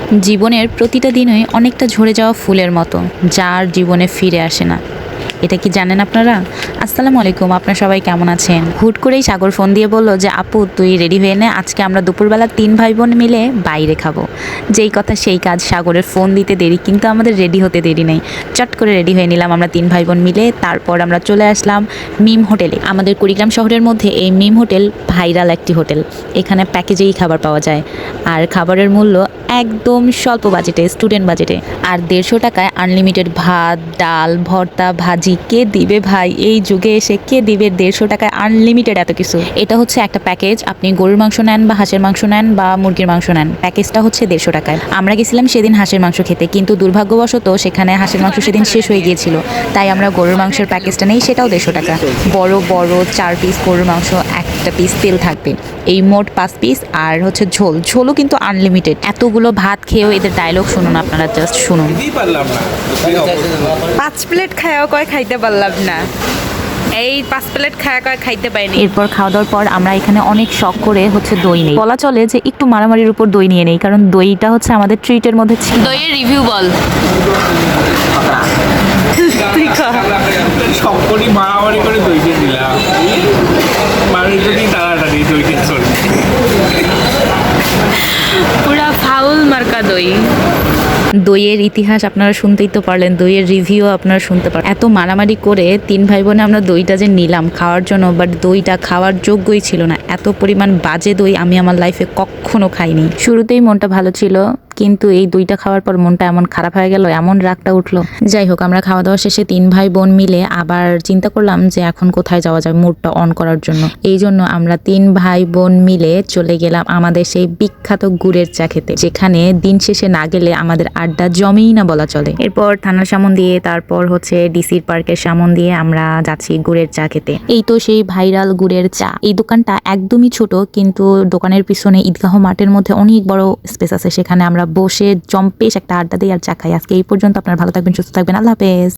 জীবনের প্রতিটা দিনই অনেকটা ঝরে যাওয়া ফুলের মতো, যার জীবনে ফিরে আসে না। এটা কি জানেন আপনারা? আসসালামু আলাইকুম, আপনারা সবাই কেমন আছেন? হুট করেই সাগর ফোন দিয়ে বলল যে আপু তুই রেডি হয়ে নে, আজকে আমরা দুপুরবেলা 3 ভাই বোন মিলে বাইরে খাবো। যেই কথা সেই কাজ, সাগরের ফোন দিতে দেরি কিন্তু আমাদের রেডি হতে দেরি নেই। চট করে রেডি হয়ে নিলাম আমরা 3 ভাই বোন মিলে। তারপর আমরা চলে আসলাম মিম হোটেলে। আমাদের কুড়িগ্রাম শহরের মধ্যে এই মিম হোটেল ভাইরাল একটি হোটেল। এখানে প্যাকেজেই খাবার পাওয়া যায়, আর খাবারের মূল্য একদম স্বল্প বাজেটে, স্টুডেন্ট বাজেটে। আর 150 টাকায় আনলিমিটেড ভাত, ডাল, ভর্তা, ভাজি। কে দিবে ভাই এই যুগে এসে, কে দিবে 150 টাকায় আনলিমিটেড এত কিছু? এটা হচ্ছে একটা প্যাকেজ। আপনি গরুর মাংস নেন বা হাঁসের মাংস নেন বা মুরগির মাংস নেন, প্যাকেজটা হচ্ছে 150 টাকায়। আমরা গেছিলাম সেদিন হাঁসের মাংস খেতে, কিন্তু দুর্ভাগ্যবশত সেখানে হাঁসের মাংস সেদিন শেষ হয়ে গিয়েছিল, তাই আমরা গরুর মাংসের প্যাকেজটা নেই, সেটাও 150 টাকা। বড় বড় 4 পিস গরুর মাংস, একটা পিস তেল থাকবে, এই মোট 5 পিস। আর হচ্ছে ঝোলও কিন্তু আনলিমিটেড। এতগুলো ভাত খেয়েও এদের ডায়লগ শুনুন আপনারা, জাস্ট শুনুন। 5 প্লেট খাওয়া কয় খাইতে পারলাম না, এই 5 প্লেট খাওয়া কয় খাইতে পাইনি। এরপর খাওয়া দাওয়ার পর আমরা এখানে অনেক শখ করে হচ্ছে দই নেই, বলা চলে যে একটু মারামারির উপর দই নিয়ে নেই, কারণ দইটা হচ্ছে আমাদের ট্রিটের মধ্যে ছিল। দইয়ের রিভিউ বল। সকলই মারামারি করে দইকে দিলাম, মানুষজনই টানাটানি দইকে চলে। পুরা ফাউল মার্কা দই। দইয়ের ইতিহাস আপনারা শুনতেই তো পারলেন, দইয়ের রিভিউ আপনারা শুনতে পারলেন। এত মারামারি করে 3 ভাই বোনে আমরা দইটা যে নিলাম খাওয়ার জন্য, বাট দইটা খাওয়ার যোগ্যই ছিল না। এত পরিমাণ বাজে দই আমি আমার লাইফে কখনো খাইনি। শুরুতেই মনটা ভালো ছিল, কিন্তু এই দইটা খাওয়ার পর মনটা এমন খারাপ হয়ে গেল, এমন রাগটা উঠলো। যাই হোক, আমরা খাওয়া দাওয়া শেষে 3 ভাই বোন মিলে আবার চিন্তা করলাম যে এখন কোথায় যাওয়া যায় মুডটা অন করার জন্য। এই জন্য আমরা 3 ভাই বোন মিলে চলে গেলাম আমাদের সেই বিখ্যাত গুড়ের চা খেতে, যেখানে দিন শেষে না গেলে আমাদের আড্ডা জমেই না বলা চলে। এরপর থানার সামন দিয়ে, তারপর হচ্ছে ডিসির পার্কের সামন দিয়ে আমরা যাচ্ছি গুড়ের চা খেতে। এই তো সেই ভাইরাল গুড়ের চা। এই দোকানটা একদমই ছোট, কিন্তু দোকানের পিছনে ঈদগাহ মাঠের মধ্যে অনেক বড় স্পেস আছে, সেখানে আমরা বসে জম্পেশ একটা আড্ডা দিই আর চা খাই। আজকে এই পর্যন্ত। আপনারা ভালো থাকবেন, সুস্থ থাকবেন, আল্লাহ হাফেজ।